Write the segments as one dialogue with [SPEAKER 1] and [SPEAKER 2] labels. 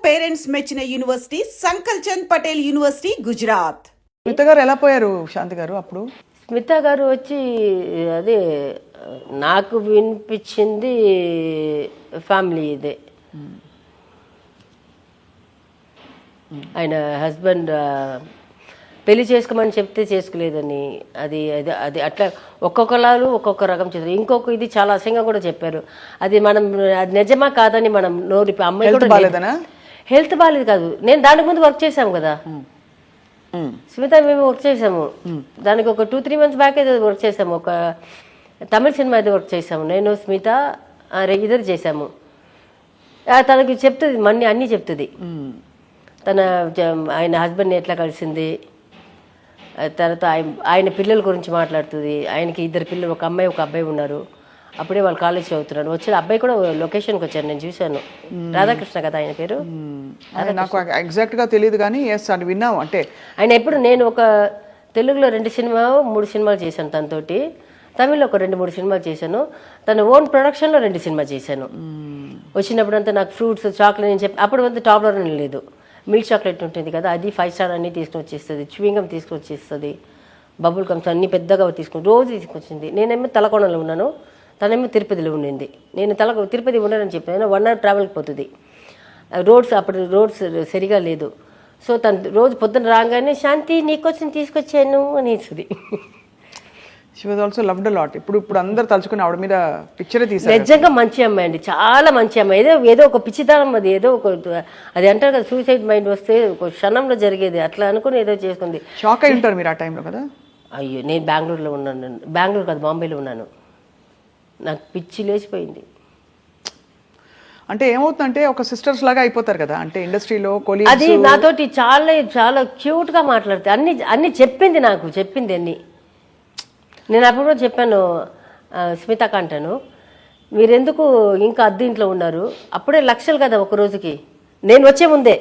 [SPEAKER 1] Parents మెచ్చిన university సంకల్ Chand Patel university Gujarat.
[SPEAKER 2] Smitha గారు ఎలా పోయారు శాంతి గారు అప్పుడు?
[SPEAKER 3] స్మిత గారు వచ్చి అదే నాకు వినిపించింది ఫ్యామిలీ ఇదే. ఆయన హస్బెండ్ పెళ్లి చేసుకోమని చెప్తే చేసుకోలేదని, అది అది అది అట్లా ఒక్కొక్కలాలు ఒక్కొక్క రకం చేశారు. ఇంకొక ఇది చాలా అసహ్యంగా కూడా చెప్పారు. అది మనం అది నిజమా కాదని మనం నోరి అమ్మాయి కూడా హెల్త్ బాగాలేదు కాదు. నేను దానికి ముందు వర్క్ చేశాము కదా స్మిత, మేము వర్క్ చేసాము దానికి ఒక 2-3 months బ్యాక్ అయితే వర్క్ చేసాము. ఒక తమిళ సినిమా అయితే వర్క్ చేసాము, నేను స్మిత ఇద్దరు చేసాము. తనకి చెప్తుంది మన్ని అన్నీ చెప్తుంది. తన ఆయన హస్బెండ్ని ఎట్లా కలిసింది, తర్వాత ఆయన పిల్లల గురించి మాట్లాడుతుంది. ఆయనకి 2 పిల్లలు, ఒక అమ్మాయి ఒక అబ్బాయి ఉన్నారు. అప్పుడే వాళ్ళు కాలేజ్ చదువుతున్నారు. వచ్చిన అబ్బాయి కూడా లొకేషన్కి వచ్చాను, నేను చూశాను. రాధాకృష్ణ కదా ఆయన పేరు.
[SPEAKER 2] నాకు ఎగ్జాక్ట్ గా తెలియదు కానీ అది విన్నాము. అంటే
[SPEAKER 3] ఆయన ఎప్పుడు నేను ఒక తెలుగులో 3 సినిమాలు చేశాను తనతోటి, తమిళ్లో ఒక 2-3 సినిమాలు చేశాను. తన ఓన్ ప్రొడక్షన్లో 2 సినిమాలు చేశాను. వచ్చినప్పుడంతా నాకు ఫ్రూట్స్ చాక్లెట్ నేను చెప్పి అప్పుడు అంతా టాప్లో లేదు. మిల్క్ చాక్లెట్ ఉంటుంది కదా, అది 5 స్టార్ అన్నీ తీసుకుని వచ్చేస్తుంది. చ్యూయింగం తీసుకుని వచ్చేస్తుంది. బబుల్ కమ్స్ అన్నీ పెద్దగా తీసుకుని రోజు తీసుకొచ్చింది. నేనేమో తలకోణలో ఉన్నాను, తనేమో తిరుపతిలో ఉండింది. నేను తిరుపతి ఉండనని చెప్పాను. 1 hour ట్రావెల్కి పోతుంది. అప్పుడు రోడ్స్ సరిగా లేదు. సో తను రోజు పొద్దున్న రాగానే శాంతి నీకోసం తీసుకొచ్చాను అనేసి.
[SPEAKER 2] She was also loved a lot. ఇప్పుడు అందరు తలుచుకుని ఆవిడ మీద పిక్చరే తీశారు.
[SPEAKER 3] నిజంగా మంచి అమ్మాయి అండి, చాలా మంచి అమ్మాయి. ఏదో ఒక పిచ్చితనం, అది ఏదో ఒక అది అంటారు కదా, సూసైడ్ మైండ్ వస్తే ఒక క్షణంలో జరిగేది. అట్లా అనుకుని ఏదో చేసుకుంది.
[SPEAKER 2] షాక్ అయి ఉంటారు మీరు ఆ టైంలో కదా?
[SPEAKER 3] అయ్యో, నేను బెంగళూరులో ఉన్నాను. బెంగళూరు కాదు, బాంబేలో ఉన్నాను. నాకు పిచ్చి లేచిపోయింది.
[SPEAKER 2] అంటే ఏమవుతుందంటే ఒక సిస్టర్స్ లాగా అయిపోతారు కదా, అంటే ఇండస్ట్రీలో కొలీగ్స్.
[SPEAKER 3] అది నాతోటి చాలా చాలా క్యూట్గా మాట్లాడితే అన్ని చెప్పింది, నాకు చెప్పింది అన్ని. నేను అప్పుడు కూడా చెప్పాను స్మితకు అంటాను, మీరెందుకు ఇంకా అద్దె ఇంట్లో ఉన్నారు? అప్పుడే లక్షలు కదా ఒక రోజుకి. నేను వచ్చే ముందే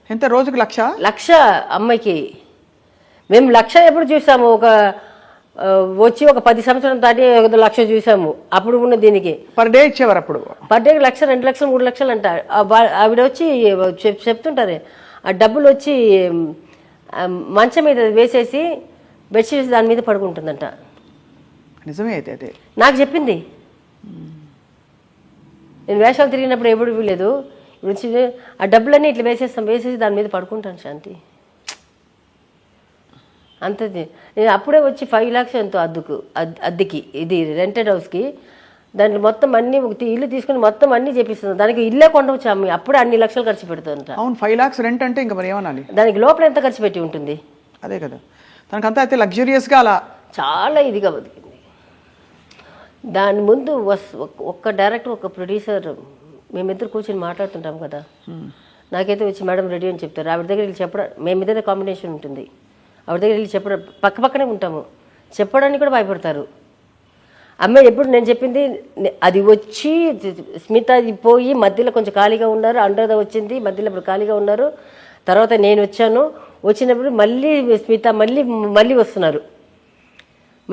[SPEAKER 2] ఎంత రోజుకి 1,00,000
[SPEAKER 3] అమ్మాయికి. మేము 1,00,000 ఎప్పుడు చూసాము? వచ్చి ఒక 10 సంవత్సరం దాటి 1,00,000 చూసాము. అప్పుడు ఉన్న దీనికి
[SPEAKER 2] పర్ డే ఇచ్చేవారు. అప్పుడు
[SPEAKER 3] పర్ డేకి 1,00,000, 2,00,000, 3,00,000 అంట. ఆవిడ వచ్చి చెప్తుంటారే, ఆ డబ్బులు వచ్చి మంచం మీద వేసేసి బెడ్షీట్స్ దాని మీద పడుకుంటుందంట.
[SPEAKER 2] నిజమే అయితే అదే
[SPEAKER 3] నాకు చెప్పింది. నేను వేషాలు తిరిగినప్పుడు ఎప్పుడు వీలేదు. ఇప్పుడు ఆ డబ్బులన్నీ ఇట్లా వేసేసి దాని మీద పడుకుంటాను శాంతి. అంతది. నేను అప్పుడే వచ్చి 5 lakhs ఎంతో అద్దెకి, ఇది రెంటెడ్ హౌస్కి. దాంట్లో మొత్తం అన్ని ఇల్లు తీసుకుని మొత్తం అన్ని చేపిస్తుంది. దానికి ఇల్లే కొండవచ్చు అమ్మి, అప్పుడే అన్ని లక్షలు ఖర్చు పెడుతుందంట.
[SPEAKER 2] అవును, 5 lakhs రెంట్ అంటే ఇంకా మరి ఏమనాలి?
[SPEAKER 3] దానికి లోపల ఎంత ఖర్చు పెట్టి ఉంటుంది?
[SPEAKER 2] అదే కదా, తనకంతా అయితే లగ్జరియస్గా అలా
[SPEAKER 3] చాలా ఇదిగా బతికింది. దాని ముందు ఒక్క డైరెక్టర్, ఒక ప్రొడ్యూసర్, మేమిద్దరు కూర్చొని మాట్లాడుతుంటాం కదా, నాకైతే వచ్చి మేడం రెడీ అని చెప్తారు. ఆవిడ దగ్గర వెళ్ళి చెప్పడం, మేమిద్దరే కాంబినేషన్ ఉంటుంది. ఆవిడ దగ్గర వెళ్ళి చెప్పడం, పక్కనే ఉంటాము, చెప్పడానికి కూడా భయపడతారు. అమ్మాయి ఎప్పుడు నేను చెప్పింది అది వచ్చి స్మిత పోయి మధ్యలో కొంచెం ఖాళీగా ఉన్నారు, అనురాధ వచ్చింది మధ్యలో, ఇప్పుడు ఖాళీగా ఉన్నారు. తర్వాత నేను వచ్చాను. వచ్చినప్పుడు మళ్ళీ స్మిత మళ్ళీ వస్తున్నారు.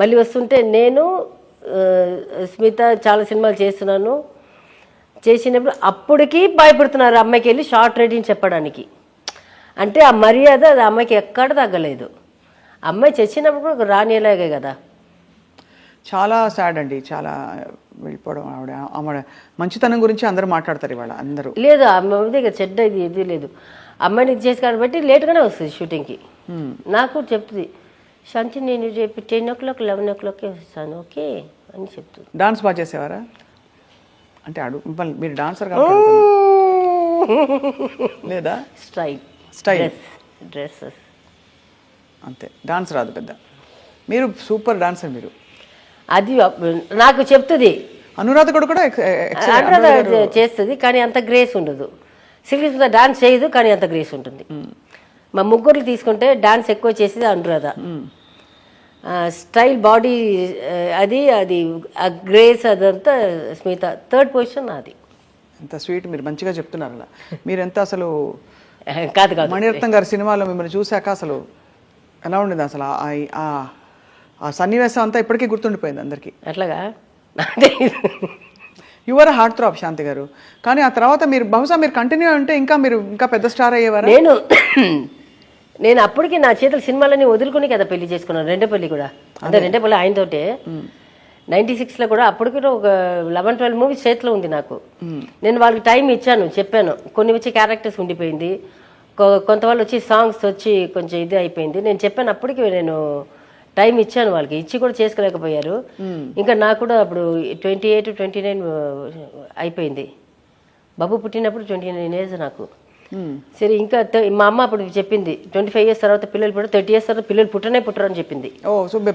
[SPEAKER 3] మళ్ళీ వస్తుంటే నేను స్మిత చాలా సినిమాలు చేసినప్పుడు అప్పటికి భయపడుతున్నారు అమ్మాయికి వెళ్ళి షార్ట్ రేటింగ్ చెప్పడానికి. అంటే ఆ మర్యాద అది అమ్మాయికి ఎక్కడ తగ్గలేదు. అమ్మాయి చచ్చినప్పుడు కూడా రానిలాగే కదా.
[SPEAKER 2] చాలా సాడ్ అండి, చాలా వెళ్ళిపోవడం. ఆవిడ మంచితనం గురించి అందరూ మాట్లాడతారు ఇవాళ అందరూ.
[SPEAKER 3] లేదు, అమ్మాయి దగ్గర చెడ్డ ఇది లేదు. అమ్మాయిని ఇది చేసి కాబట్టి లేట్గానే వస్తుంది షూటింగ్కి. నాకు చెప్తుంది శాంతి, నేను రేపు 10 o'clock 11 o'clock వస్తాను, ఓకే అని చెప్తుంది.
[SPEAKER 2] డాన్స్ బాగా చేసేవారా? అంటే మీరు డాన్సర్ లేదా? స్టైల్
[SPEAKER 3] డ్రెస్సెస్
[SPEAKER 2] అంతే, డాన్స్ రాదు పెద్ద. మీరు సూపర్ డాన్సర్ మీరు.
[SPEAKER 3] అది నాకు చెప్తుంది.
[SPEAKER 2] అనురాధ కూడా
[SPEAKER 3] అనురాధ చేస్తుంది కానీ అంత గ్రేస్ ఉండదు. సీరియస్ డాన్స్ చేయదు కానీ అంత గ్రేస్ ఉంటుంది. మా ముగ్గురు తీసుకుంటే డాన్స్ ఎక్కువ చేసేది అనురాధ. స్టైల్, బాడీ, అది గ్రేస్ అదంతా స్మిత. 3rd పొజిషన్ అది.
[SPEAKER 2] ఎంత స్వీట్, మీరు మంచిగా చెప్తున్నారు అలా. మీరు ఎంత అసలు
[SPEAKER 3] కాదు
[SPEAKER 2] మణిరత్నం గారి సినిమాలో మిమ్మల్ని చూశాక అసలు ఎలా ఉండేది అసలు? ఆ సన్నివేశం అంతా ఇప్పటికీ గుర్తుండిపోయింది అందరికీ.
[SPEAKER 3] అట్లాగా
[SPEAKER 2] యువర్ హార్ట్ థ్రాప్ శాంతి గారు. కానీ ఆ తర్వాత మీరు బహుశా మీరు కంటిన్యూ అంటే మీరు ఇంకా పెద్ద స్టార్ అయ్యేవారా?
[SPEAKER 3] నేను అప్పటికి నా చేతుల సినిమాలని వదులుకుని కదా పెళ్లి చేసుకున్నాను. రెండో పెళ్లి కూడా, అంటే రెండో పెళ్లి ఆయనతోటే 96లో కూడా. అప్పటికి ఒక 11-12 మూవీస్ చేతిలో ఉంది నాకు. నేను వాళ్ళకి టైం ఇచ్చాను, చెప్పాను. కొన్ని వచ్చి క్యారెక్టర్స్ ఉండిపోయింది, కొంతవాళ్ళు వచ్చి సాంగ్స్ వచ్చి కొంచెం ఇది అయిపోయింది. నేను చెప్పాను, అప్పటికి నేను టైం ఇచ్చాను వాళ్ళకి, ఇచ్చి కూడా చేసుకోలేకపోయారు. ఇంకా నాకు కూడా అప్పుడు 28-29 అయిపోయింది. బాబు పుట్టినప్పుడు 29 ఏజ్ నాకు. సరే, ఇంకా మా అమ్మ అప్పుడు చెప్పింది 25 ఇయర్స్ తర్వాత పిల్లలు పుట్టారు, 30 ఇయర్స్ తర్వాత పిల్లలు పుట్టరు అని చెప్పింది.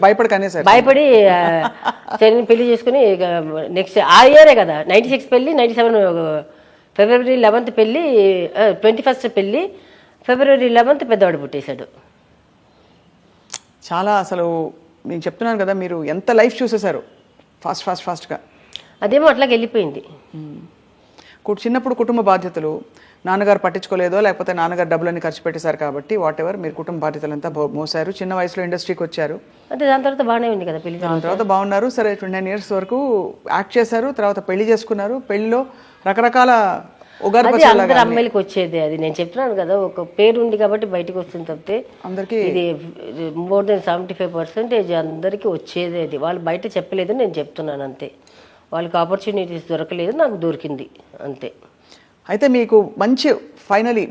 [SPEAKER 3] భయపడి సరే పెళ్లి చేసుకుని నెక్స్ట్ ఆ ఇయరే కదా 96 పెళ్లి, 97 ఫిబ్రవరి 11th పెళ్లి, 21st పెళ్లి, ఫిబ్రవరి 11th పెద్దవాడు పుట్టేశాడు.
[SPEAKER 2] చాలా అసలు నేను చెప్తున్నాను కదా, మీరు ఎంత లైఫ్ చూసేశారు ఫాస్ట్గా.
[SPEAKER 3] అదేమో అట్లాగే వెళ్ళిపోయింది.
[SPEAKER 2] చిన్నప్పుడు కుటుంబ బాధ్యతలు నాన్నగారు పట్టించుకోలేదో, లేకపోతే నాన్నగారు డబ్బులన్నీ ఖర్చు పెట్టేశారు కాబట్టి వాట్ ఎవర్ మీరు కుటుంబ బాధ్యతలంతా మోసారు. చిన్న వయసులో ఇండస్ట్రీకి వచ్చారు.
[SPEAKER 3] అంటే దాని తర్వాత బాగానే ఉంది కదా పెళ్లి.
[SPEAKER 2] దాని తర్వాత బాగున్నారు. సరే 29 ఇయర్స్ వరకు యాక్ట్ చేశారు. తర్వాత పెళ్లి చేసుకున్నారు. పెళ్లిలో రకరకాల
[SPEAKER 3] అందరు అమ్మాయిలకి వచ్చేది. అది నేను చెప్తున్నాను కదా, ఒక పేరు ఉంది కాబట్టి బయటకు వస్తుంది తప్పితే అందరికీ ఇది more than 75% అందరికీ వచ్చేది. అది వాళ్ళు బయట చెప్పలేదు, నేను చెప్తున్నాను అంతే. వాళ్ళకి ఆపర్చునిటీస్ దొరకలేదు, నాకు దొరికింది అంతే.
[SPEAKER 2] అయితే మీకు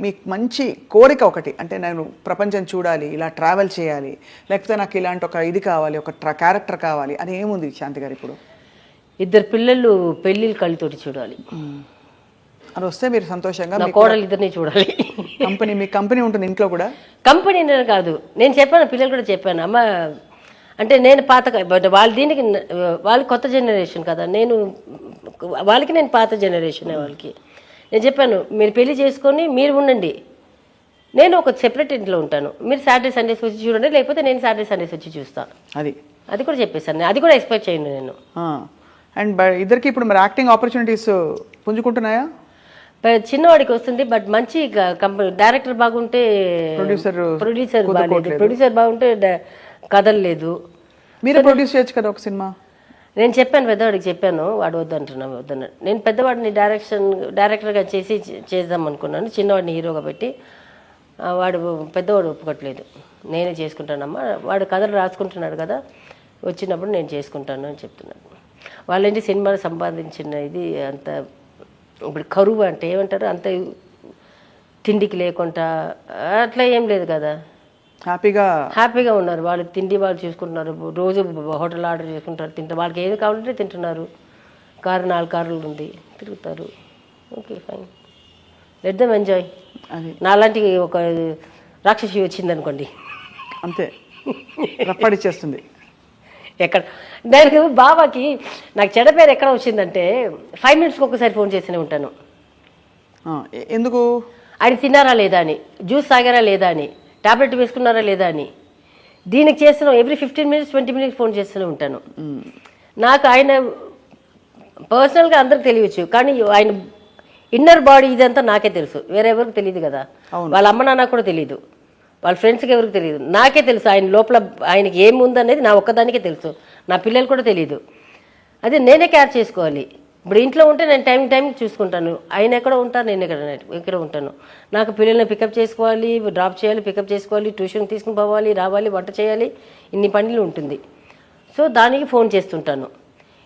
[SPEAKER 2] మీకు మంచి కోరిక ఒకటి, అంటే నేను ప్రపంచం చూడాలి, ఇలా ట్రావెల్ చేయాలి, లేకపోతే నాకు ఇలాంటి ఒక ఇది కావాలి, ఒక క్యారెక్టర్ కావాలి అని ఏముంది శాంతి గారు? ఇప్పుడు
[SPEAKER 3] 2 పిల్లలు పెళ్ళిళ్ళు కళ్ళతోటి చూడాలి
[SPEAKER 2] అని వస్తే మీరు సంతోషంగా
[SPEAKER 3] కోడలు 2 చూడాలి.
[SPEAKER 2] మీ కంపెనీ ఉంటుంది ఇంట్లో కూడా?
[SPEAKER 3] కంపెనీ కాదు, నేను చెప్పాను, పిల్లలు కూడా చెప్పాను. అమ్మ అంటే నేను పాత, బట్ వాళ్ళు దీనికి వాళ్ళు కొత్త జనరేషన్ కదా, నేను పాత జనరేషన్. వాళ్ళకి నేను చెప్పాను, మీరు పెళ్లి చేసుకొని మీరు ఉండండి, నేను ఒక సెపరేట్ ఇంట్లో ఉంటాను, మీరు సాటర్డే సండేస్ వచ్చి చూడండి, లేకపోతే నేను సాటర్డే సండేస్ వచ్చి చూస్తాను. అది కూడా చెప్పేశాను, అది కూడా ఎక్స్పెక్ట్ చేయండి నేను.
[SPEAKER 2] అండ్ ఇద్దరికి ఇప్పుడు మరి యాక్టింగ్ ఆపర్చునిటీస్ పుంజుకుంటున్నాయా?
[SPEAKER 3] చిన్నవాడికి వస్తుంది, బట్ మంచి కంపెనీ, డైరెక్టర్ బాగుంటే ప్రొడ్యూసర్ బాగుంటే కథలు లేదు.
[SPEAKER 2] మీరు ప్రొడ్యూస్ చేయొచ్చు కదా ఒక సినిమా.
[SPEAKER 3] నేను చెప్పాను, పెద్దవాడికి చెప్పాను, వాడు వద్దన్నాడు. నేను పెద్దవాడిని డైరెక్టర్గా చేద్దాం అనుకున్నాను, చిన్నవాడిని హీరోగా పెట్టి. వాడు పెద్దవాడు ఒప్పుకోవట్లేదు, నేనే చేసుకుంటానమ్మా, వాడు కథలు రాసుకుంటున్నాడు కదా, వచ్చినప్పుడు నేను చేసుకుంటాను అని చెప్తున్నాను. వాళ్ళేంటి సినిమాలు సంపాదించిన ఇది అంత ఇప్పుడు కరువు అంటే ఏమంటారు, అంత తిండికి లేకుండా అట్లా ఏం లేదు కదా, హ్యాపీగా ఉన్నారు. వాళ్ళు తిండి వాళ్ళు చూసుకుంటున్నారు, రోజు హోటల్ ఆర్డర్ చేసుకుంటారు, తింటారు, వాళ్ళకి ఏది కావాలంటే తింటున్నారు. 4 కార్లు ఉంది, తిరుగుతారు. Okay fine, let them enjoy. నాలాంటి ఒక రాక్షసి వచ్చింది అనుకోండి,
[SPEAKER 2] అంతే రప్పడిచ్చేస్తుంది.
[SPEAKER 3] ఎక్కడ దానికి బాబాకి నాకు చెడ్డ పేరు ఎక్కడ వచ్చిందంటే 5 minutesకి ఒకసారి ఫోన్ చేస్తూనే ఉంటాను.
[SPEAKER 2] ఎందుకు?
[SPEAKER 3] ఆయన తిన్నారా లేదా అని, జ్యూస్ తాగారా లేదా అని, టాబ్లెట్ వేసుకున్నారా లేదా అని. దీనికి చేస్తున్నాం ఎవ్రీ 15 minutes 20 minutes ఫోన్ చేస్తూనే ఉంటాను. నాకు ఆయన పర్సనల్గా అందరికి తెలియచ్చు, కానీ ఆయన ఇన్నర్ బాడీ ఇదంతా నాకే తెలుసు, వేరే ఎవరికి తెలియదు కదా. వాళ్ళ అమ్మ నాన్న కూడా తెలియదు, వాళ్ళ ఫ్రెండ్స్కి ఎవరికి తెలియదు, నాకే తెలుసు. ఆయన లోపల ఆయనకి ఏముందనేది నా ఒక్కదానికే తెలుసు, నా పిల్లలు కూడా తెలియదు. అదే నేనే కేర్ చేసుకోవాలి. ఇప్పుడు ఇంట్లో ఉంటే నేను టైంకి చూసుకుంటాను, ఆయన ఎక్కడ ఉంటాను, నేను ఎక్కడ ఉంటాను. నాకు పిల్లల్ని పికప్ చేసుకోవాలి, డ్రాప్ చేయాలి, పికప్ చేసుకోవాలి, ట్యూషన్ తీసుకుని పోవాలి, రావాలి, వంట చేయాలి, ఇన్ని పనులు ఉంటుంది. సో దానికి ఫోన్ చేస్తుంటాను.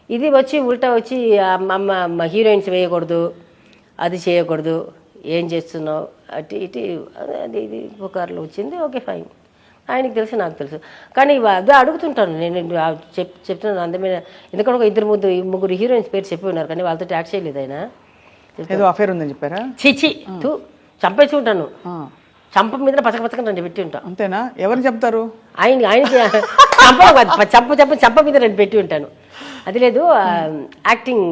[SPEAKER 3] ఇది వచ్చి ఉల్టా వచ్చి అమ్మ హీరోయిన్స్ వేయకూడదు, అది చేయకూడదు, ఏం చేస్తున్నావు, అటు ఇటు అది ఇది పుకార్లు వచ్చింది. ఓకే ఫైన్, ఆయనకి తెలుసు, నాకు తెలుసు. కానీ అదే అడుగుతుంటాను నేను, చెప్తున్నాను అందమైన. ఎందుకంటే ఒక 2-3 హీరోయిన్స్ పేరు చెప్పి ఉన్నారు, కానీ వాళ్ళతో యాక్ట్ చేయలేదు ఆయన.
[SPEAKER 2] ఏదో అఫేర్ ఉందని చెప్పారా?
[SPEAKER 3] చిచి చంపేసి ఉంటాను, చంప మీద పచ్చక రెండు పెట్టి ఉంటాను.
[SPEAKER 2] అంతేనా? ఎవరు చెప్తారు?
[SPEAKER 3] ఆయనకి చంప మీద రెండు పెట్టి ఉంటాను. అది లేదు, యాక్టింగ్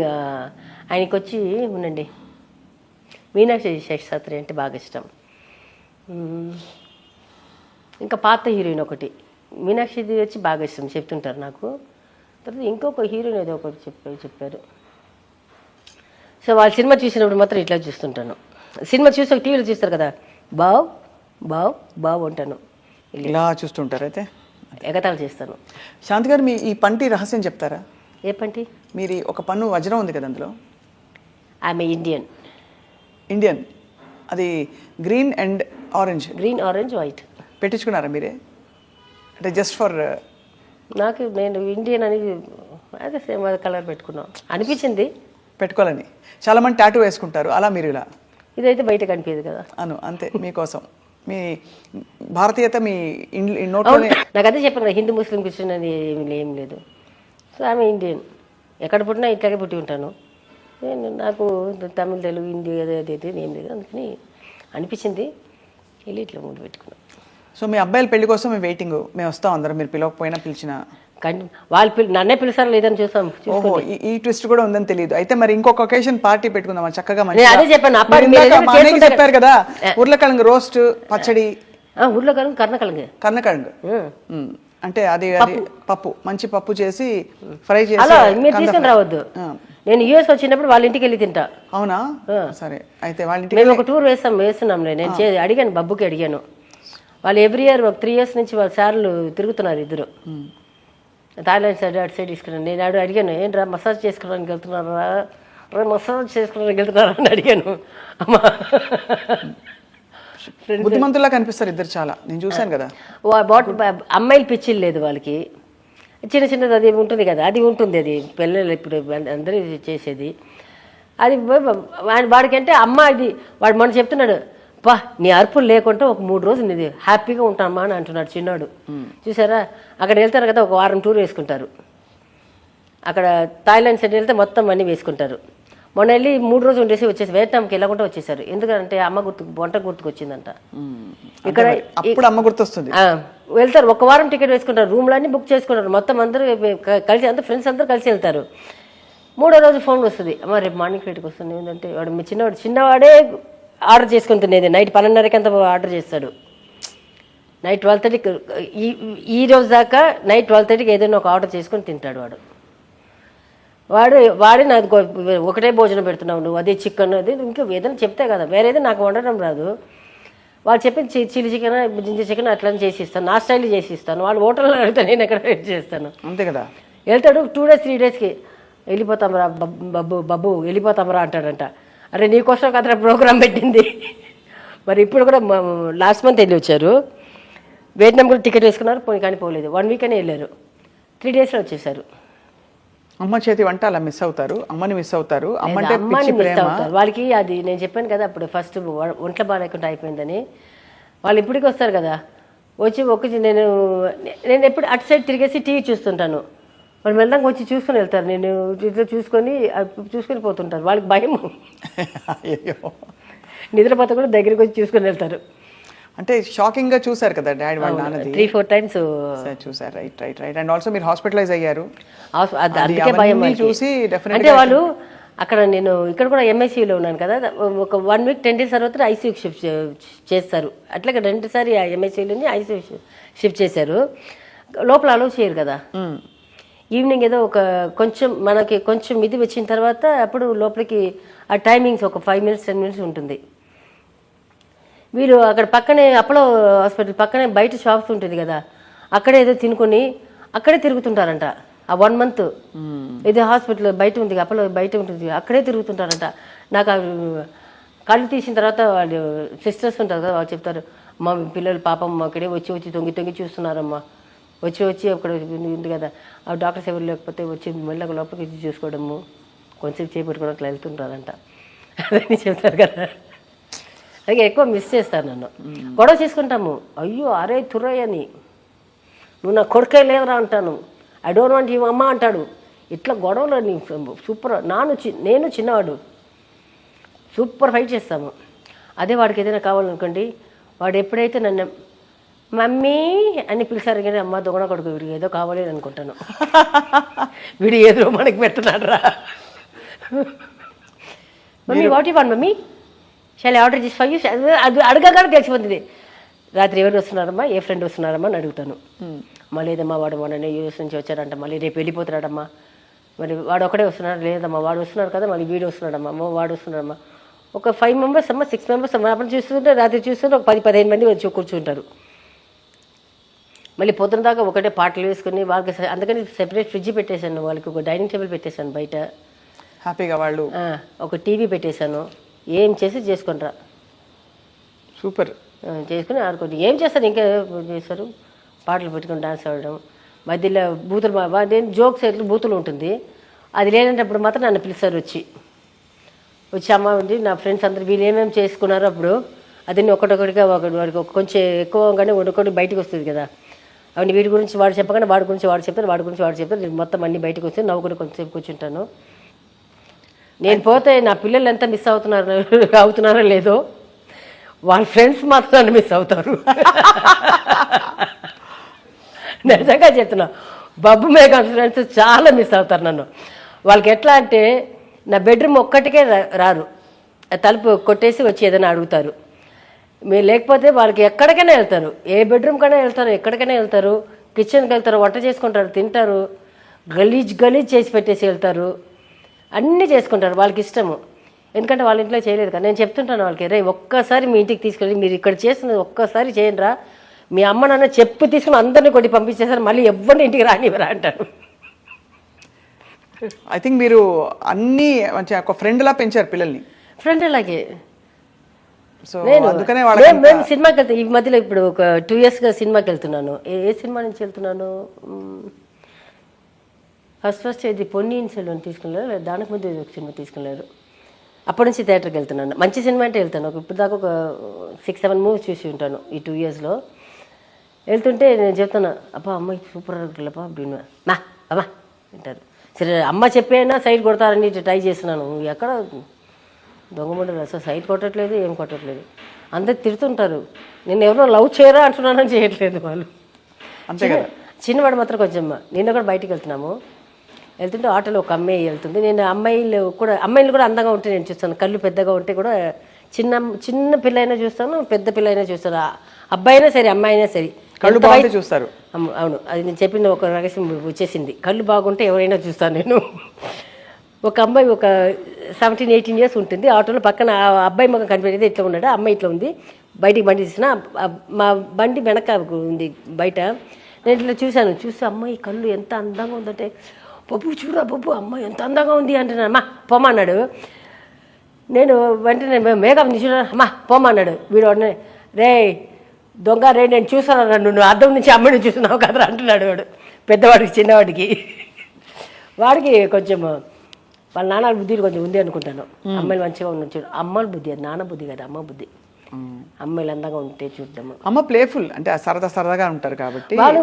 [SPEAKER 3] ఆయనకి వచ్చి ఉండండి, మీనాక్షి శేషాద్రి అంటే బాగా ఇష్టం. ఇంకా పాత హీరోయిన్ ఒకటి మీనాక్షిది వచ్చి బాగా ఇష్టం, చెప్తుంటారు నాకు. తర్వాత ఇంకొక హీరోయిన్ ఏదో ఒకటి చెప్పారు. సో వాళ్ళ సినిమా చూసినప్పుడు మాత్రం ఇట్లా చూస్తుంటాను. సినిమా చూసి టీవీలో చూస్తారు కదా, బావ్ అంటాను,
[SPEAKER 2] ఇలా చూస్తుంటారు. అయితే
[SPEAKER 3] ఎగతాళి చేస్తాను.
[SPEAKER 2] శాంతి గారు, మీ ఈ పంటి రహస్యం చెప్తారా?
[SPEAKER 3] ఏ పంటి?
[SPEAKER 2] మీరు ఒక పన్ను వజ్రం ఉంది కదా, అందులో
[SPEAKER 3] ఆమె ఇండియన్.
[SPEAKER 2] ఇండియన్, అది green and orange
[SPEAKER 3] green, orange, white
[SPEAKER 2] పెట్టించుకున్నారా మీరే? అంటే జస్ట్ ఫర్
[SPEAKER 3] నేను ఇండియన్ అని అదే సేమ్ అది కలర్ పెట్టుకున్నాం అనిపించింది.
[SPEAKER 2] పెట్టుకోవాలని చాలా మంది టాటూ వేసుకుంటారు, అలా మీరు ఇలా?
[SPEAKER 3] ఇదైతే బయట కనిపించదు కదా.
[SPEAKER 2] అంతే మీకోసం మీ భారతీయత మీ నోట్లోనే.
[SPEAKER 3] నాకు అదే చెప్పాను కదా, హిందూ ముస్లిం క్రిస్టియన్ అని ఏం లేదు. సో ఆమె ఇండియన్, ఎక్కడ పుట్టినా ఇట్లాగే పుట్టి ఉంటాను నాకు తమిళ, తెలుగు, హిందీ అదే ఏం లేదు. అందుకని అనిపించింది, వెళ్ళి ఇట్లా ముందు పెట్టుకున్నాను.
[SPEAKER 2] సో మీ అబ్బాయిల పెళ్లి కోసం మేము వెయిటింగ్, మేము వస్తాం అందరం, మీరు పిలవకపోయినా పిలిచిన.
[SPEAKER 3] వాళ్ళు నన్నే పిలుస్తారు లేదని చూస్తాం.
[SPEAKER 2] ఓహో, ఈ ట్విస్ట్ కూడా ఉందని తెలియదు. అయితే మరి ఇంకొక ఒకేషన్ పార్టీ పెట్టుకుందాం చక్కగా.
[SPEAKER 3] అదే చెప్పాను,
[SPEAKER 2] చెప్పారు కదా, ఉర్లకిழங்கு రోస్ట్ పచ్చడి.
[SPEAKER 3] ఉర్లకిழங்கு కర్ణకిழங்கு
[SPEAKER 2] అంటే అది పప్పు, మంచి పప్పు చేసి ఫ్రై చేసి.
[SPEAKER 3] అలా మీరు తీసుకుని రావద్దు, నేను యూఎస్ వచ్చినప్పుడు వాళ్ళ ఇంటికి వెళ్ళి తింటా.
[SPEAKER 2] అవునా? సరే, అయితే వాళ్ళ ఇంటికి
[SPEAKER 3] మేము ఒక టూర్ వేస్తున్నాంలే. నేను అడిగాను, బబ్బుకి అడిగాను. వాళ్ళు ఎవ్రీ ఇయర్ ఒక 3 years నుంచి వాళ్ళ సార్లు తిరుగుతున్నారు ఇద్దరు. థాయిలాండ్ సైడ్ అటు సైడ్ తీసుకున్నాను. నేను అడిగాను, ఏంట్రా మసాజ్ చేసుకోవడానికి వెళ్తున్నారా, మసాజ్ చేసుకోవడానికి వెళ్తున్నారా అని అడిగాను. అమ్మా
[SPEAKER 2] బుద్ధిమంతుల్లా కనిపిస్తారు ఇద్దరు చాలా, నేను చూశాను కదా.
[SPEAKER 3] అమ్మాయిలు పిచ్చిలు లేదు వాళ్ళకి, చిన్న చిన్నది అది ఉంటుంది కదా, అది ఉంటుంది. అది పిల్లలు ఇప్పుడు అందరూ చేసేది అది. వాడికంటే అమ్మ ఇది వాడు మనం చెప్తున్నాడు, పా నీ అరుపులు లేకుండా ఒక 3 రోజులు నీది హ్యాపీగా ఉంటామా అని అంటున్నాడు చిన్నాడు. చూసారా, అక్కడ వెళ్తారు కదా, ఒక వారం టూర్ వేసుకుంటారు. అక్కడ థాయిలాండ్ సైడ్ వెళ్తే మొత్తం అన్నీ వేసుకుంటారు. మొన్న వెళ్ళి 3 రోజులు ఉండేసి వచ్చేసి వియట్నాంకి వెళ్ళకుండా వచ్చేసారు. ఎందుకంటే అమ్మ వంట గుర్తుకొచ్చిందంట. ఇక్కడ
[SPEAKER 2] అమ్మ గుర్తొస్తుంది.
[SPEAKER 3] వెళ్తారు, ఒక వారం టికెట్ వేసుకుంటారు, రూమ్లన్నీ బుక్ చేసుకుంటారు, మొత్తం అందరూ కలిసి, అందరూ ఫ్రెండ్స్ అందరూ కలిసి వెళ్తారు. 3వ రోజు ఫోన్ వస్తుంది, అమ్మ రేపు మార్నింగ్ ఫ్లైట్కి వస్తుంది. ఏంటంటే వాడు చిన్నవాడే ఆర్డర్ చేసుకుని తినేది. నైట్ 12:30కి అంతా ఆర్డర్ చేస్తాడు. నైట్ 12:30కి, ఈ రోజు దాకా నైట్ 12:30కి ఏదైనా ఒక ఆర్డర్ చేసుకొని తింటాడు వాడే నాకు ఒకటే భోజనం పెడుతున్నావు నువ్వు, అదే చికెన్ అది ఇంకా ఏదైనా చెప్తే కదా, వేరేది నాకు వండడం రాదు. వాళ్ళు చెప్పి చిల్లీ చికెన్, జింజర్ చికెన్ అట్లా చేసి ఇస్తాను, నా స్టైల్ చేసి ఇస్తాను. వాళ్ళు హోటల్లో అడిగితే నేను ఎక్కడ వెయిట్ చేస్తాను.
[SPEAKER 2] అంతే కదా.
[SPEAKER 3] వెళ్తాడు 2 days 3 daysకి, వెళ్ళిపోతామరా బబ్బు వెళ్ళిపోతామరా అంటాడంట. అరే నీకోసం కథ ప్రోగ్రామ్ పెట్టింది. మరి ఇప్పుడు కూడా లాస్ట్ మంత్ వెళ్ళి వచ్చారు. వియట్నాం కూడా టికెట్ వేసుకున్నారు, కానీ పోలేదు. 1 week అని వెళ్ళారు, 3 daysలో వచ్చేసారు.
[SPEAKER 2] అమ్మ చేతి వంట అలా మిస్ అవుతారు, అమ్మని మిస్ అవుతారు.
[SPEAKER 3] అమ్మని మిస్ అవుతారు. వాళ్ళకి అది నేను చెప్పాను కదా అప్పుడు, ఫస్ట్ ఒంట్లో బాగాలేకుండా అయిపోయిందని. వాళ్ళు ఇప్పటికి వస్తారు కదా, వచ్చి నేను ఎప్పుడు అటు సైడ్ తిరిగేసి టీవీ చూస్తుంటాను. వాళ్ళు వెళ్ళడానికి వచ్చి చూసుకొని వెళ్తారు, నేను ఇట్లా చూసుకొని పోతుంటారు. వాళ్ళకి భయం, నిద్రపోతా కూడా దగ్గరికి వచ్చి చూసుకొని వెళ్తారు.
[SPEAKER 2] అంటే షాకింగ్ గా చూసారు కదా డాడీ వాళ్ళ నాన్నది.
[SPEAKER 3] 3-4 times
[SPEAKER 2] చూసారు. రైట్. అండ్ ఆల్సో మీరు హాస్పిటలైజ్ అయ్యారు.
[SPEAKER 3] అందుకే భయం
[SPEAKER 2] చూసి
[SPEAKER 3] అంటే వాళ్ళు అక్కడ, నేను ఇక్కడ కూడా ఎంఐసీయూలో ఉన్నాను కదా, ఒక 1 week 10 days తర్వాత ఐసీయూకి షిఫ్ట్ చేస్తారు. అట్లాగే 2 సారి ఎంఐసీయూలోని ఐసీయూ షిఫ్ట్ చేశారు. లోపల అలౌ చేయరు కదా. ఈవినింగ్ ఏదో ఒక మనకి కొంచెం ఇది వచ్చిన తర్వాత అప్పుడు లోపలికి ఆ టైమింగ్స్ ఒక 5 minutes 10 minutes ఉంటుంది. వీరు అక్కడ పక్కనే అపోలో హాస్పిటల్ పక్కనే బయట షాప్స్ ఉంటుంది కదా, అక్కడే ఏదో తినుకొని అక్కడే తిరుగుతుంటారంట. ఆ 1 month ఇది హాస్పిటల్ బయట ఉంది, అపోలో బయట ఉంటుంది, అక్కడే తిరుగుతుంటారంట. నాకు కళ్ళు తీసిన తర్వాత వాళ్ళు సిస్టర్స్ ఉంటారు కదా, వాళ్ళు చెప్తారు, మా పిల్లలు పాపం అక్కడే వచ్చి తొంగి చూస్తున్నారమ్మా, వచ్చి అక్కడ ఉంది కదా, ఆ డాక్టర్స్ ఎవరు లేకపోతే వచ్చి మళ్ళీ లోపలికి వచ్చి చూసుకోవడము, కొంచెం చేపట్టుకోవడం అట్లా వెళ్తుంటారంట. అదని చెప్తారు కదా. అలాగే ఎక్కువ మిస్ చేస్తాను నన్ను. గొడవ చేసుకుంటాము, అయ్యో అరే తురయ్య అని, నువ్వు నా కొడుకే లేవరా అంటాను, ఐ డోంట్ వాంట్ యూ అమ్మ అంటాడు. ఇట్లా గొడవలు సూపర్. నేను చిన్నవాడు సూపర్ ఫైట్ చేస్తాము. అదే వాడికి ఏదైనా కావాలనుకోండి, వాడు ఎప్పుడైతే నన్ను మమ్మీ అని పిలిచారు కానీ, అమ్మ దొంగ కొడుకు వీడికి ఏదో కావాలి అని అనుకుంటాను, వీడు ఏదో మనకి పెడుతున్నాడు రా. Mummy what you want mummy, shall order చేసి 5 years అది అడగగానే తెలిసిపోతుంది. రాత్రి ఎవరు వస్తున్నారమ్మా, ఏ ఫ్రెండ్ వస్తున్నారమ్మా అని అడుగుతాను. మళ్ళీ లేదమ్మా వాడు మొన్న యూఎస్ నుంచి వచ్చాడంట, మళ్ళీ రేపు వెళ్ళిపోతున్నాడమ్మా, మరి వాడు ఒకడే వస్తున్నాడు, లేదమ్మా వాడు వస్తున్నాడు కదా, మళ్ళీ వీడు వస్తున్నాడమ్మా, అమ్మ వాడు వస్తున్నాడమ్మా. ఒక 5 members అమ్మా, 6 members అమ్మా. అప్పుడు చూస్తుంటే రాత్రి చూస్తుంటే ఒక 10-15 మంది వచ్చి కూర్చుంటారు. మళ్ళీ పొద్దున దాకా ఒకటే పాటలు వేసుకుని వాళ్ళకి. అందుకని సెపరేట్ ఫ్రిడ్జ్ పెట్టేశాను వాళ్ళకి, ఒక డైనింగ్ టేబుల్ పెట్టేశాను బయట.
[SPEAKER 2] హ్యాపీగా వాళ్ళు.
[SPEAKER 3] ఒక టీవీ పెట్టేశాను, ఏం చేసి చేసుకుంటారా
[SPEAKER 2] సూపర్.
[SPEAKER 3] చేసుకుని ఆడుకోండి. ఏం చేస్తారు, ఇంకా చేస్తారు, పాటలు పెట్టుకుని డాన్స్ ఆడడం, మధ్యలో బూతులు జోక్స్ ఎట్లు బూతులు ఉంటుంది. అది లేనప్పుడు మాత్రం నన్ను పిలుస్తారు, వచ్చి అమ్మ ఉంది నా ఫ్రెండ్స్ అందరూ వీళ్ళు ఏమేమి చేసుకున్నారో అప్పుడు అదన్నీ ఒకటొకటిగా వాడికి కొంచెం ఎక్కువగానే ఒకటి బయటకు వస్తుంది కదా. అవన్నీ వీడి గురించి వాడు చెప్పగానే వాడి గురించి వాడు చెప్తారు, వాడి గురించి వాడు చెప్తారు, నేను మొత్తం అన్నీ బయటకు వస్తే నవ్వుకుని కొంచెంసేపు కూర్చుంటాను. నేను పోతే నా పిల్లలు ఎంత మిస్ అవుతున్నారో లేదో, వాళ్ళ ఫ్రెండ్స్ మాత్రం నన్ను మిస్ అవుతారు. నిజంగా చెప్తున్నా, బబ్బు మేఘా ఫ్రెండ్స్ చాలా మిస్ అవుతారు నన్ను. వాళ్ళకి ఎట్లా అంటే నా బెడ్రూమ్ ఒక్కటికే రారు, తలుపు కొట్టేసి వచ్చి ఏదైనా అడుగుతారు. మీరు లేకపోతే వాళ్ళకి ఎక్కడికైనా వెళ్తారు, ఏ బెడ్రూమ్కైనా వెళ్తారు, ఎక్కడికైనా వెళ్తారు, కిచెన్కి వెళ్తారు, వంట చేసుకుంటారు, తింటారు, గలీజ్ చేసి పెట్టేసి వెళ్తారు, అన్నీ చేసుకుంటారు. వాళ్ళకి ఇష్టము, ఎందుకంటే వాళ్ళ ఇంట్లో చేయలేదు కదా. నేను చెప్తుంటాను వాళ్ళకి, రే ఒక్కసారి మీ ఇంటికి తీసుకెళ్ళి మీరు ఇక్కడ చేస్తున్నది ఒక్కసారి చేయండి రా, మీ అమ్మ నాన్న చెప్పు తీసుకుని అందరినీ కొట్టి పంపించేసారు, మళ్ళీ ఎవరిని ఇంటికి రానివ్వరా అంటారు.
[SPEAKER 2] ఐ థింక్ మీరు అన్నీ మంచి ఒక ఫ్రెండ్లా పెంచారు పిల్లల్ని.
[SPEAKER 3] ఫ్రెండ్ అలాగే.
[SPEAKER 2] సో అందుకనే వాళ్ళకి
[SPEAKER 3] నేను సినిమాకి వెళ్తాను ఈ మధ్యలో, ఇప్పుడు ఒక 2 yearsగా సినిమాకి వెళ్తున్నాను. ఏ సినిమా నుంచి వెళ్తున్నాను, ఫస్ట్ ఇది పొన్నియిన్ సెల్వన్ తీసుకెళ్ళారు, దానికి ముందు ఒక సినిమా తీసుకెళ్ళారు. అప్పటి నుంచి థియేటర్కి వెళ్తున్నాను. మంచి సినిమా అంటే వెళ్తాను. ఇప్పుడు దాకా ఒక 6-7 మూవీస్ చూసి ఉంటాను ఈ 2 yearsలో. వెళ్తుంటే నేను చెప్తాను, అబ్బా అమ్మాయి సూపర్ అబ్బా அப்படின்னு మా అమ్మా అంటారు. సరే అమ్మ చెప్పైనా సైడ్ కొడతారని ట్రై చేస్తున్నాను. ఎక్కడ దొంగమండలు అసలు సైడ్ కొట్టట్లేదు, ఏం కొట్టట్లేదు, అందరు తిడుతుంటారు. నేను ఎవరో లవ్ చేయరా అంటున్నానని చేయట్లేదు వాళ్ళు.
[SPEAKER 2] అంతే కదా.
[SPEAKER 3] చిన్నవాడు మాత్రం కొంచెం, నిన్న కూడా బయటికి వెళ్తున్నాము, వెళ్తుంటే ఆటోలో ఒక అమ్మాయి వెళ్తుంది. నేను అమ్మాయిలు కూడా అందంగా ఉంటే నేను చూస్తాను, కళ్ళు పెద్దగా ఉంటే కూడా చిన్న పిల్ల అయినా చూస్తాను, పెద్ద పిల్ల అయినా చూస్తాను, అబ్బాయి అయినా సరే అమ్మాయి అయినా సరే
[SPEAKER 2] కళ్ళు బాగుంటే చూస్తారు.
[SPEAKER 3] అవును, అది నేను చెప్పిన ఒక రహస్యం వచ్చేసింది. కళ్ళు బాగుంటే ఎవరైనా చూస్తాను నేను. ఒక అమ్మాయి ఒక 17-18 years ఉంటుంది, ఆటోలో పక్కన అబ్బాయి మొక్క కనిపెట్టేది ఇట్లా ఉన్నాడు, అమ్మాయి ఇట్లా ఉంది. బయటికి బండి తీసిన, మా బండి వెనక ఉంది బయట. నేను ఇట్లా చూస్తే అమ్మాయి కళ్ళు ఎంత అందంగా ఉందంటే, బొబ్బు చూడా బొబ్బు అమ్మాయి ఎంత అందంగా ఉంది అంటున్నాను. అమ్మా పోమన్నాడు. నేను వెంటనే మేకప్ చూడా అమ్మా పోమన్నాడు. వీడు రే దొంగ రే నేను చూసాను, నువ్వు అద్దం నుంచి అమ్మాయిని చూస్తున్నావు కదరా అంటున్నాడు వాడు, పెద్దవాడికి చిన్నవాడికి. వాడికి కొంచెం వాళ్ళ నాన్న బుద్ధి కొంచెం ఉంది అనుకుంటాను. అమ్మాయిలు మంచిగా ఉన్న చూడు, అమ్మాయిల బుద్ధి, అది నాన్న బుద్ధి కదా, అమ్మ బుద్ధి. అమ్మాయిలు అందంగా ఉంటే చూద్దాము.
[SPEAKER 2] అమ్మ ప్లేఫుల్ అంటే సరదాగా ఉంటారు కాబట్టి.
[SPEAKER 3] వాళ్ళు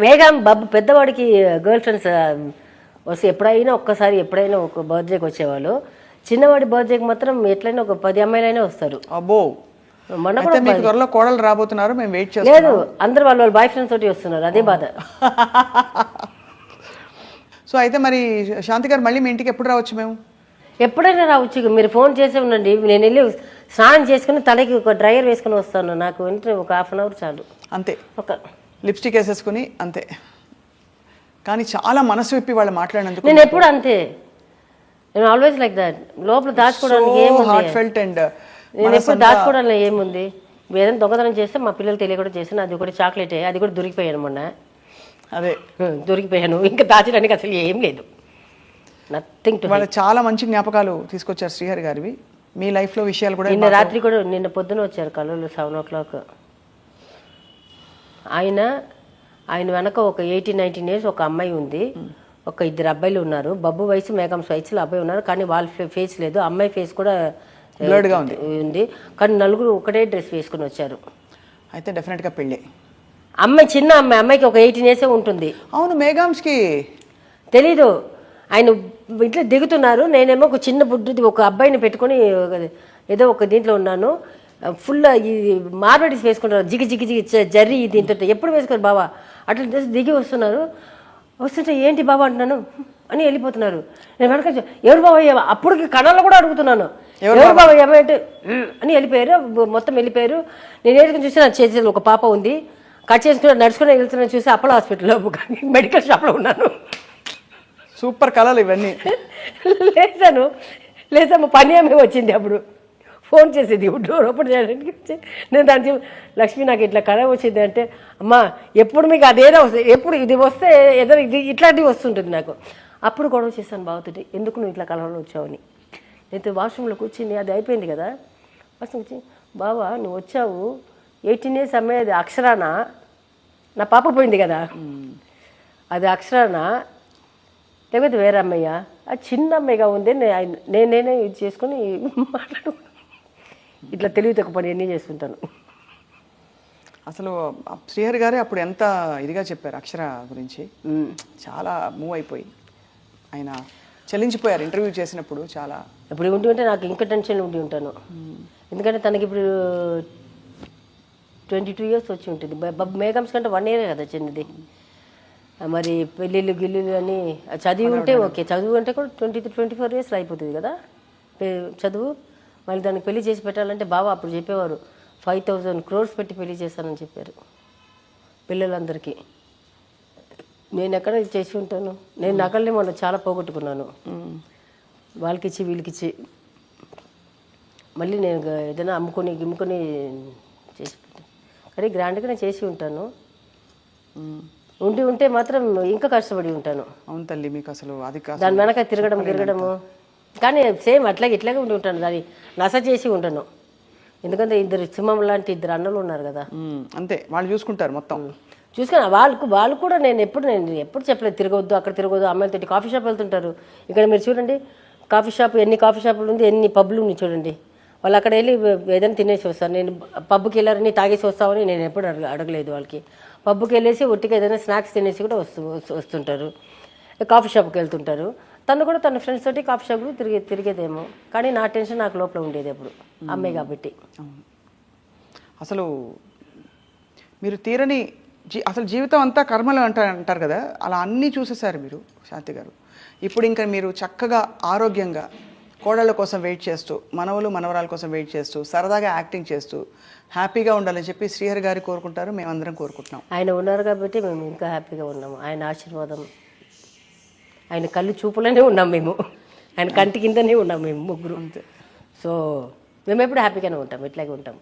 [SPEAKER 3] వేగం బాబు పెద్దవాడికి గర్ల్ ఫ్రెండ్స్ వస్తే ఎప్పుడైనా ఒక బర్త్డేకి వచ్చేవాళ్ళు. చిన్నవాడి బర్త్డేకి మాత్రం ఎట్లయినా ఒక 10 అమ్మాయిలైనా వస్తారు.
[SPEAKER 2] అబ్బో,
[SPEAKER 3] మొన్న కూడా
[SPEAKER 2] మీకు త్వరలో కోడలు రాబోతున్నారు, మేము వెయిట్ చేస్తాం.
[SPEAKER 3] లేదు, అందరు వాళ్ళ బాయ్ ఫ్రెండ్స్ తోటి వస్తున్నారు, అదే బాధ.
[SPEAKER 2] సో అయితే మరి శాంతి గారు మళ్ళీ మీ ఇంటికి ఎప్పుడు రావచ్చు? మేము
[SPEAKER 3] ఎప్పుడైనా రావచ్చు, మీరు ఫోన్ చేసే ఉండండి. నేను వెళ్ళి స్నానం చేసుకుని తలకి ఒక డ్రైయర్ వేసుకుని వస్తాను, నాకు వెంటనే ఒక 1/2 hour చాలు.
[SPEAKER 2] అంతే,
[SPEAKER 3] ఒక
[SPEAKER 2] లిప్స్టిక్ వేసేసుకుని అంతే. కానీ చాలా మనసు విప్పి వాళ్ళు మాట్లాడినందుకు
[SPEAKER 3] నేను ఎప్పుడు అంతే, నేను ఆల్వేస్ లైక్ దాట్. లోపల దాచుకోవడానికి ఏముంది, నేను ఎప్పుడు దాచుకోవడానికి ఏముంది. ఏదైనా దొంగతనం చేస్తే మా పిల్లలు తెలియకుండా చేస్తాను, అది ఒకటి చాక్లెటే, అది కూడా దొరికిపోయాను మొన్న.
[SPEAKER 2] అదే
[SPEAKER 3] దొరికిపోయాను, ఇంకా దాచడానికి అసలు ఏం లేదు, నథింగ్ టు.
[SPEAKER 2] వాళ్ళు చాలా మంచి జ్ఞాపకాలు తీసుకొచ్చారు శ్రీహరి గారివి. మీ లైఫ్లో విషయాలు కూడా
[SPEAKER 3] నిన్న రాత్రి కూడా, నిన్న పొద్దున వచ్చారు కళ్ళు 7 o'clock. ఆయన వెనక ఒక 18-19 years ఒక అమ్మాయి ఉంది, ఒక 2 అబ్బాయిలు ఉన్నారు. బబ్బు వయసు మేఘమ్స్ వయసులో అబ్బాయి ఉన్నారు, కానీ వాళ్ళ ఫేస్ లేదు. అమ్మాయి ఫేస్ కూడా
[SPEAKER 2] బ్లర్డ్గా
[SPEAKER 3] ఉంది, కానీ నలుగురు ఒకటే డ్రెస్ వేసుకుని వచ్చారు.
[SPEAKER 2] అయితే డెఫినెట్గా పెళ్ళి.
[SPEAKER 3] అమ్మాయి చిన్న అమ్మాయికి ఒక 18 years ఉంటుంది.
[SPEAKER 2] అవును, మేఘామ్స్కి
[SPEAKER 3] తెలీదు. ఆయన ఇంట్లో దిగుతున్నారు, నేనేమో ఒక చిన్న బుడ్డుది ఒక అబ్బాయిని పెట్టుకొని ఏదో ఒక దీంట్లో ఉన్నాను. ఫుల్ ఈ మార్బడీస్ వేసుకుంటారు, జిగి జర్రీ దీంతో ఎప్పుడు వేసుకోరు బావా. అట్లా దిగి వస్తుంటే ఏంటి బాబా అంటున్నాను అని వెళ్ళిపోతున్నారు. నేను వెనక ఎవరు బాబా, అప్పటికి కణాల్లో కూడా అడుగుతున్నాను, ఎవరు బాబా ఏమంటే అని వెళ్ళిపోయారు, మొత్తం వెళ్ళిపోయారు. నేను ఏదైనా చూసి నా చేతిలో ఒక పాప ఉంది, కట్ చేసుకుని నడుచుకుని వెళ్తున్నా చూసి అపోలో హాస్పిటల్లో మెడికల్ షాప్లో ఉన్నాను.
[SPEAKER 2] సూపర్ కళలు ఇవన్నీ.
[SPEAKER 3] లేదమ్మా పని ఏమి వచ్చింది, అప్పుడు ఫోన్ చేసేది డోర్ ఓపెన్ చేయడానికి. నేను దానికి లక్ష్మి నాకు ఇట్లా కళ వచ్చింది అంటే, అమ్మా ఎప్పుడు మీకు అదేదో వస్తుంది, ఎప్పుడు ఇది వస్తే ఏదో ఇది ఇట్లాంటివి వస్తుంటుంది నాకు. అప్పుడు గొడవ చేశాను బావతోటి, ఎందుకు నువ్వు ఇట్లా కలవలో వచ్చావని. అయితే వాష్రూమ్లో కూర్చుని అది అయిపోయింది కదా, వాష్రూమ్ వచ్చి బావా నువ్వు వచ్చావు 18 years అమ్మాయి అక్షరాన, నా పాప పోయింది కదా అది అక్షరాన లేకపోతే వేరే అమ్మాయ్యా, అది చిన్న అమ్మాయిగా ఉంది, నేనే ఇది చేసుకొని మాట్లాడు, ఇట్లా తెలివి తక్కువ పని ఎన్ని చేసుకుంటాను.
[SPEAKER 2] అసలు శ్రీహరి గారే అప్పుడు ఎంత ఇదిగా చెప్పారు అక్షర గురించి, చాలా మూవ్ అయిపోయి ఆయన చలించిపోయారు ఇంటర్వ్యూ చేసినప్పుడు. చాలా
[SPEAKER 3] ఇప్పుడు ఉంటే నాకు ఇంకా టెన్షన్ ఉండి ఉంటాను, ఎందుకంటే తనకి ఇప్పుడు 22 years వచ్చి ఉంటుంది. మేఘమ్స్ కంటే 1 year కదా చిన్నది. మరి పెళ్ళిళ్ళు గిల్లులు అని చదివి ఉంటే ఓకే, చదువు అంటే కూడా 23-24 years అయిపోతుంది కదా చదువు. మళ్ళీ దానికి పెళ్లి చేసి పెట్టాలంటే బాబా అప్పుడు చెప్పేవారు 5,000 crores పెట్టి పెళ్లి చేస్తానని చెప్పారు పిల్లలందరికీ. నేను ఎక్కడ ఇది చేసి ఉంటాను, నేను నగల్ని మొన్న చాలా పోగొట్టుకున్నాను, వాళ్ళకిచ్చి వీళ్ళకిచ్చి. మళ్ళీ నేను ఏదైనా అమ్ముకొని చేసి పెట్టాను, కానీ గ్రాండ్గా నేను చేసి ఉంటాను. ఉంటే మాత్రం ఇంకా కష్టపడి ఉంటాను.
[SPEAKER 2] అవును తల్లి, మీకు అసలు అది
[SPEAKER 3] దాని వెనక తిరగడము, కానీ సేమ్ ఇట్లాగే ఉండి ఉంటాను, దాన్ని నస చేసి ఉంటాను. ఎందుకంటే సింహం లాంటి 2 అన్నలు ఉన్నారు కదా,
[SPEAKER 2] అంతే వాళ్ళు చూసుకుంటారు మొత్తం.
[SPEAKER 3] చూసుకున్నా వాళ్ళు కూడా నేను ఎప్పుడు చెప్పలేదు తిరగొద్దు, అక్కడ తిరగొద్దు. అమ్మాయిలతో కాఫీ షాప్ వెళ్తుంటారు. ఇక్కడ మీరు చూడండి కాఫీ షాప్ ఎన్ని కాఫీ షాపులు ఉంది, ఎన్ని పబ్లు ఉన్నాయి చూడండి. వాళ్ళు అక్కడ వెళ్ళి ఏదైనా తినేసి వస్తారు. నేను పబ్కి వెళ్ళారని తాగేసి వస్తామని నేను ఎప్పుడు అడగలేదు వాళ్ళకి. పబ్కి వెళ్ళేసి ఒట్టిగా ఏదైనా స్నాక్స్ తినేసి కూడా వస్తుంటారు. కాఫీ షాప్కి వెళ్తుంటారు. తను కూడా తన ఫ్రెండ్స్ తోటి కాఫీ షాప్లో తిరిగేదేమో, కానీ నా టెన్షన్ నాకు లోపల ఉండేది ఎప్పుడు అమ్మాయి కాబట్టి.
[SPEAKER 2] అసలు మీరు తీరని అసలు జీవితం అంతా కర్మలు అంటారు కదా, అలా అన్నీ చూసేసారు మీరు శాంతి గారు. ఇప్పుడు ఇంకా మీరు చక్కగా ఆరోగ్యంగా కోడళ్ళ కోసం వెయిట్ చేస్తూ, మనవలు మనవరాల కోసం వెయిట్ చేస్తూ, సరదాగా యాక్టింగ్ చేస్తూ హ్యాపీగా ఉండాలని చెప్పి శ్రీహరి గారు కోరుకుంటారు, మేమందరం కోరుకుంటున్నాం.
[SPEAKER 3] ఆయన ఉన్నారు కాబట్టి మేము ఇంకా హ్యాపీగా ఉన్నాము. ఆయన ఆశీర్వాదం, ఆయన కళ్ళు చూపులోనే ఉన్నాం మేము, ఆయన కంటి కిందనే ఉన్నాం మేము ముగ్గురు. సో మేము ఎప్పుడు హ్యాపీగానే ఉంటాం, ఇట్లాగే ఉంటాం.